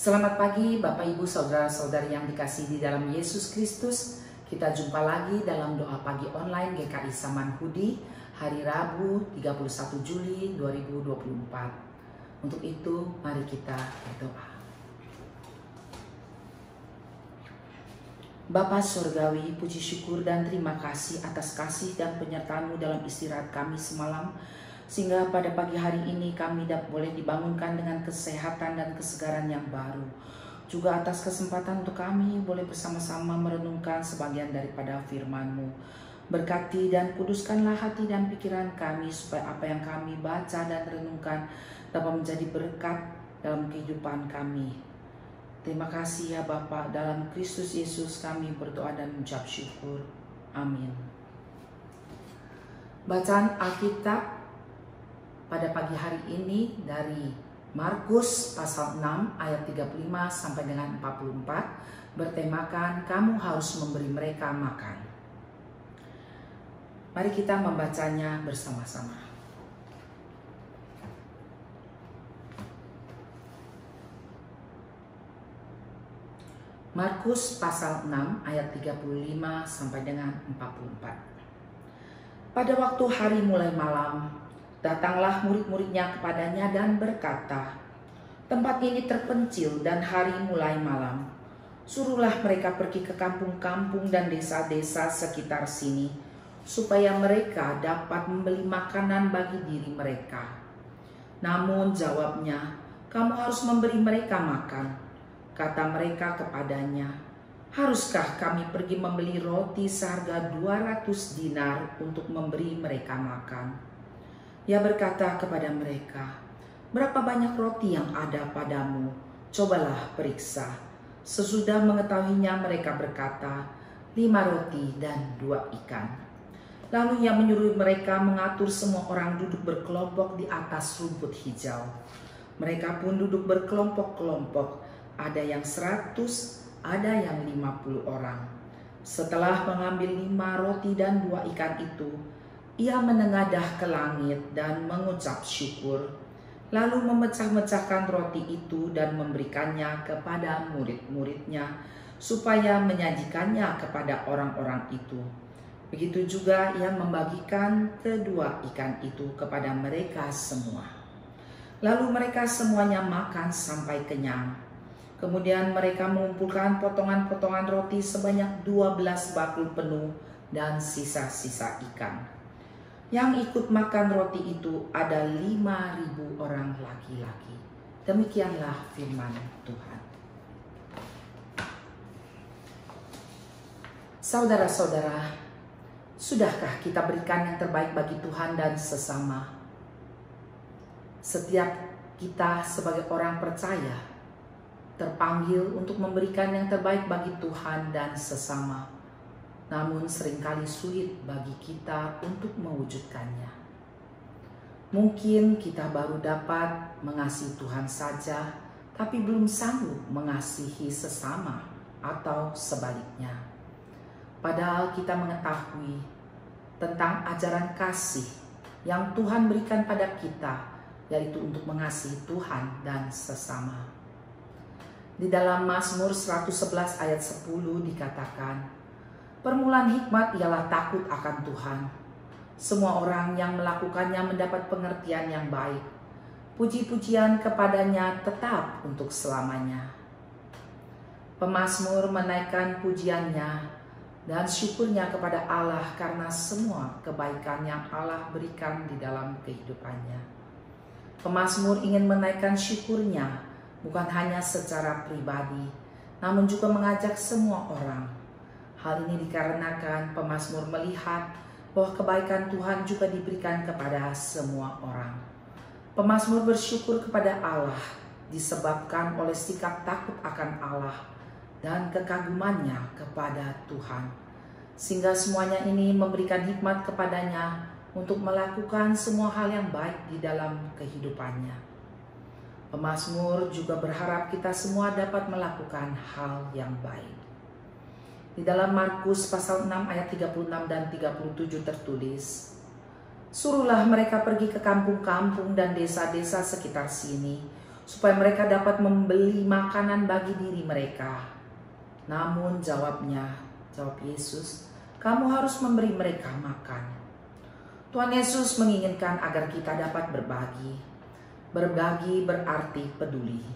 Selamat pagi Bapak Ibu Saudara-saudari yang dikasihi di dalam Yesus Kristus. Kita jumpa lagi dalam doa pagi online GKI Samanhudi hari Rabu 31 Juli 2024. Untuk itu mari kita berdoa. Bapa Surgawi, puji syukur dan terima kasih atas kasih dan penyertaan-Mu dalam istirahat kami semalam, sehingga pada pagi hari ini kami boleh dibangunkan dengan kesehatan dan kesegaran yang baru. Juga atas kesempatan untuk kami boleh bersama-sama merenungkan sebagian daripada firman-Mu. Berkati dan kuduskanlah hati dan pikiran kami supaya apa yang kami baca dan renungkan dapat menjadi berkat dalam kehidupan kami. Terima kasih ya Bapa, dalam Kristus Yesus kami berdoa dan mengucap syukur. Amin. Bacaan Alkitab pada pagi hari ini dari Markus pasal 6 ayat 35 sampai dengan 44 bertemakan kamu harus memberi mereka makan. Mari kita membacanya bersama-sama. Markus pasal 6 ayat 35 sampai dengan 44. Pada waktu hari mulai malam, datanglah murid-muridnya kepadanya dan berkata, tempat ini terpencil dan hari mulai malam. Suruhlah mereka pergi ke kampung-kampung dan desa-desa sekitar sini, supaya mereka dapat membeli makanan bagi diri mereka. Namun jawabnya, kamu harus memberi mereka makan. Kata mereka kepadanya, haruskah kami pergi membeli roti seharga 200 dinar untuk memberi mereka makan? Ia berkata kepada mereka, berapa banyak roti yang ada padamu? Cobalah periksa. Sesudah mengetahuinya mereka berkata, 5 roti dan 2 ikan. Lalu ia menyuruh mereka mengatur semua orang duduk berkelompok di atas rumput hijau. Mereka pun duduk berkelompok-kelompok, ada yang 100, ada yang 50 orang. Setelah mengambil 5 roti dan 2 ikan itu, ia menengadah ke langit dan mengucap syukur, lalu memecah-mecahkan roti itu dan memberikannya kepada murid-muridnya, supaya menyajikannya kepada orang-orang itu. Begitu juga ia membagikan kedua ikan itu kepada mereka semua. Lalu mereka semuanya makan sampai kenyang. Kemudian mereka mengumpulkan potongan-potongan roti sebanyak 12 bakul penuh dan sisa-sisa ikan. Yang ikut makan roti itu ada 5.000 orang laki-laki. Demikianlah firman Tuhan. Saudara-saudara, sudahkah kita berikan yang terbaik bagi Tuhan dan sesama? Setiap kita sebagai orang percaya terpanggil untuk memberikan yang terbaik bagi Tuhan dan sesama. Namun seringkali sulit bagi kita untuk mewujudkannya. Mungkin kita baru dapat mengasihi Tuhan saja, tapi belum sanggup mengasihi sesama atau sebaliknya. Padahal kita mengetahui tentang ajaran kasih yang Tuhan berikan pada kita, yaitu untuk mengasihi Tuhan dan sesama. Di dalam Mazmur 111 ayat 10 dikatakan, permulaan hikmat ialah takut akan Tuhan. Semua orang yang melakukannya mendapat pengertian yang baik. Puji-pujian kepadanya tetap untuk selamanya. Pemazmur menaikkan pujiannya dan syukurnya kepada Allah karena semua kebaikan yang Allah berikan di dalam kehidupannya. Pemazmur ingin menaikkan syukurnya bukan hanya secara pribadi, namun juga mengajak semua orang. Hal ini dikarenakan pemazmur melihat bahwa kebaikan Tuhan juga diberikan kepada semua orang. Pemazmur bersyukur kepada Allah disebabkan oleh sikap takut akan Allah dan kekagumannya kepada Tuhan. Sehingga semuanya ini memberikan hikmat kepadanya untuk melakukan semua hal yang baik di dalam kehidupannya. Pemazmur juga berharap kita semua dapat melakukan hal yang baik. Di dalam Markus pasal 6 ayat 36 dan 37 tertulis, suruhlah mereka pergi ke kampung-kampung dan desa-desa sekitar sini, supaya mereka dapat membeli makanan bagi diri mereka. Namun jawab Yesus, kamu harus memberi mereka makan. Tuhan Yesus menginginkan agar kita dapat berbagi. Berbagi berarti peduli.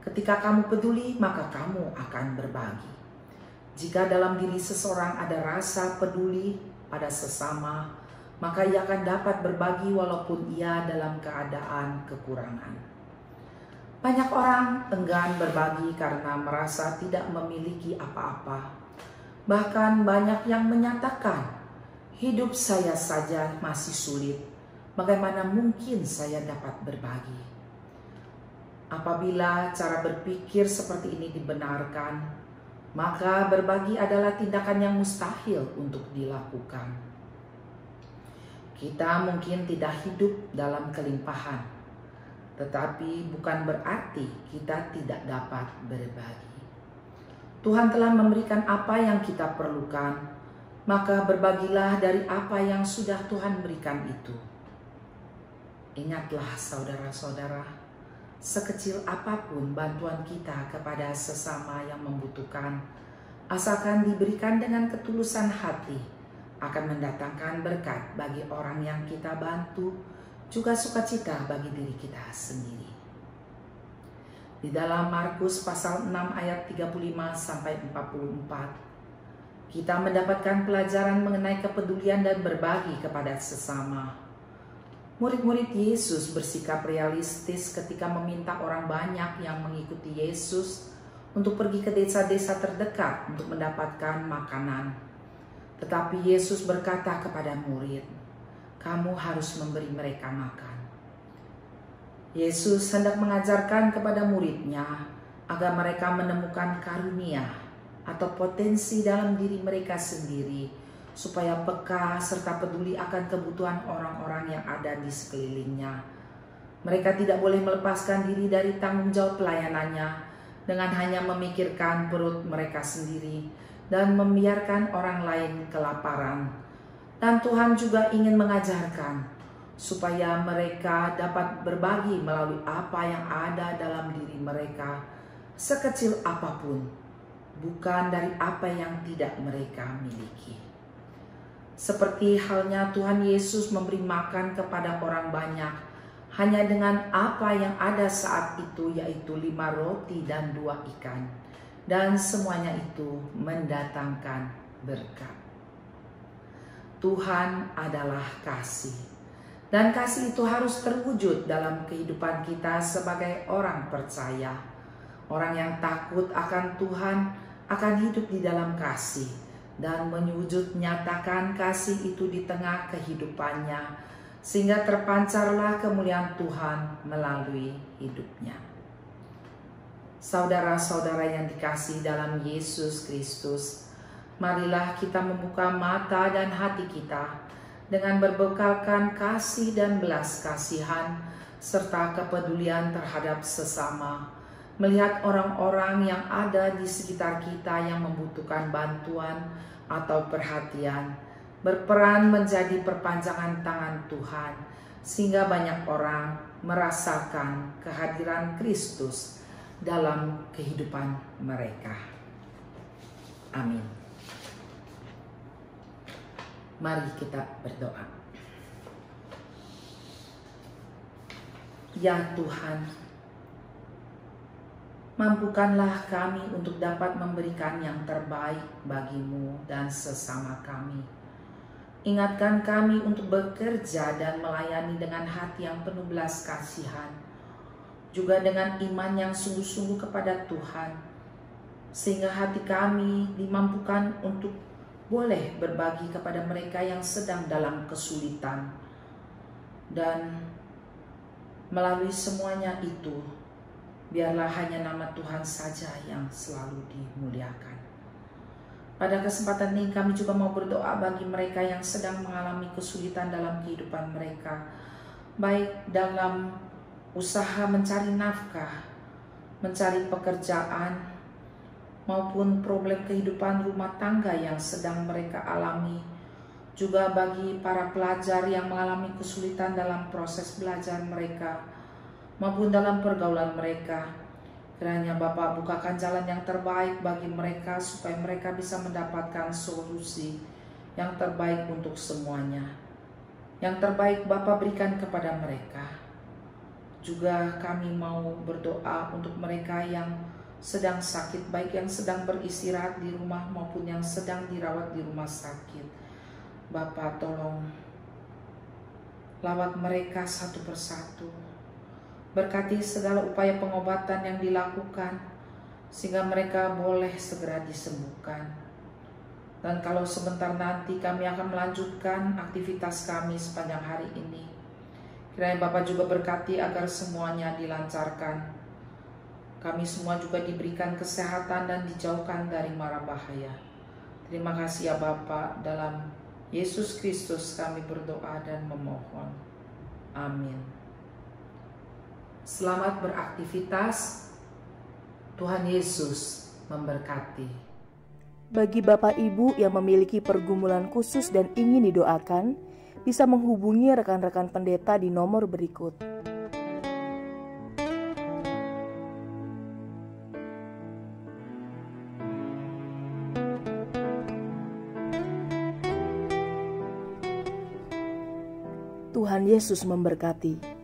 Ketika kamu peduli, maka kamu akan berbagi. Jika dalam diri seseorang ada rasa peduli pada sesama, maka ia akan dapat berbagi walaupun ia dalam keadaan kekurangan. Banyak orang enggan berbagi karena merasa tidak memiliki apa-apa. Bahkan banyak yang menyatakan, hidup saya saja masih sulit, bagaimana mungkin saya dapat berbagi? Apabila cara berpikir seperti ini dibenarkan, maka berbagi adalah tindakan yang mustahil untuk dilakukan. Kita mungkin tidak hidup dalam kelimpahan, tetapi bukan berarti kita tidak dapat berbagi. Tuhan telah memberikan apa yang kita perlukan, maka berbagilah dari apa yang sudah Tuhan berikan itu. Ingatlah saudara-saudara, sekecil apapun bantuan kita kepada sesama yang membutuhkan, asalkan diberikan dengan ketulusan hati, akan mendatangkan berkat bagi orang yang kita bantu, juga sukacita bagi diri kita sendiri. Di dalam Markus pasal 6 ayat 35-44, kita mendapatkan pelajaran mengenai kepedulian dan berbagi kepada sesama. Murid-murid Yesus bersikap realistis ketika meminta orang banyak yang mengikuti Yesus untuk pergi ke desa-desa terdekat untuk mendapatkan makanan. Tetapi Yesus berkata kepada murid, kamu harus memberi mereka makan. Yesus hendak mengajarkan kepada muridnya agar mereka menemukan karunia atau potensi dalam diri mereka sendiri, supaya peka serta peduli akan kebutuhan orang-orang yang ada di sekelilingnya. Mereka tidak boleh melepaskan diri dari tanggung jawab pelayanannya dengan hanya memikirkan perut mereka sendiri dan membiarkan orang lain kelaparan. Dan Tuhan juga ingin mengajarkan supaya mereka dapat berbagi melalui apa yang ada dalam diri mereka, sekecil apapun, bukan dari apa yang tidak mereka miliki. Seperti halnya Tuhan Yesus memberi makan kepada orang banyak hanya dengan apa yang ada saat itu, yaitu 5 roti dan 2 ikan. Dan semuanya itu mendatangkan berkat. Tuhan adalah kasih. Dan kasih itu harus terwujud dalam kehidupan kita sebagai orang percaya. Orang yang takut akan Tuhan akan hidup di dalam kasih dan menyujud nyatakan kasih itu di tengah kehidupannya, sehingga terpancarlah kemuliaan Tuhan melalui hidupnya. Saudara-saudara yang dikasihi dalam Yesus Kristus, marilah kita membuka mata dan hati kita dengan berbekalkan kasih dan belas kasihan serta kepedulian terhadap sesama, melihat orang-orang yang ada di sekitar kita yang membutuhkan bantuan atau perhatian, berperan menjadi perpanjangan tangan Tuhan, sehingga banyak orang merasakan kehadiran Kristus dalam kehidupan mereka. Amin. Mari kita berdoa. Ya Tuhan, mampukanlah kami untuk dapat memberikan yang terbaik bagimu dan sesama kami. Ingatkan kami untuk bekerja dan melayani dengan hati yang penuh belas kasihan, juga dengan iman yang sungguh-sungguh kepada Tuhan, sehingga hati kami dimampukan untuk boleh berbagi kepada mereka yang sedang dalam kesulitan. Dan melalui semuanya itu, biarlah hanya nama Tuhan saja yang selalu dimuliakan. Pada kesempatan ini kami juga mau berdoa bagi mereka yang sedang mengalami kesulitan dalam kehidupan mereka, baik dalam usaha mencari nafkah, mencari pekerjaan, maupun problem kehidupan rumah tangga yang sedang mereka alami. Juga bagi para pelajar yang mengalami kesulitan dalam proses belajar mereka, maupun dalam pergaulan mereka. Kiranya Bapa bukakan jalan yang terbaik bagi mereka supaya mereka bisa mendapatkan solusi yang terbaik untuk semuanya. Yang terbaik Bapa berikan kepada mereka. Juga kami mau berdoa untuk mereka yang sedang sakit, baik yang sedang beristirahat di rumah maupun yang sedang dirawat di rumah sakit. Bapa tolong lawat mereka satu persatu. Berkati segala upaya pengobatan yang dilakukan sehingga mereka boleh segera disembuhkan. Dan kalau sebentar nanti kami akan melanjutkan aktivitas kami sepanjang hari ini, kiranya Bapak juga berkati agar semuanya dilancarkan. Kami semua juga diberikan kesehatan dan dijauhkan dari mara bahaya. Terima kasih ya Bapak, dalam Yesus Kristus kami berdoa dan memohon. Amin. Selamat beraktivitas. Tuhan Yesus memberkati. Bagi Bapak Ibu yang memiliki pergumulan khusus dan ingin didoakan, bisa menghubungi rekan-rekan pendeta di nomor berikut. Tuhan Yesus memberkati.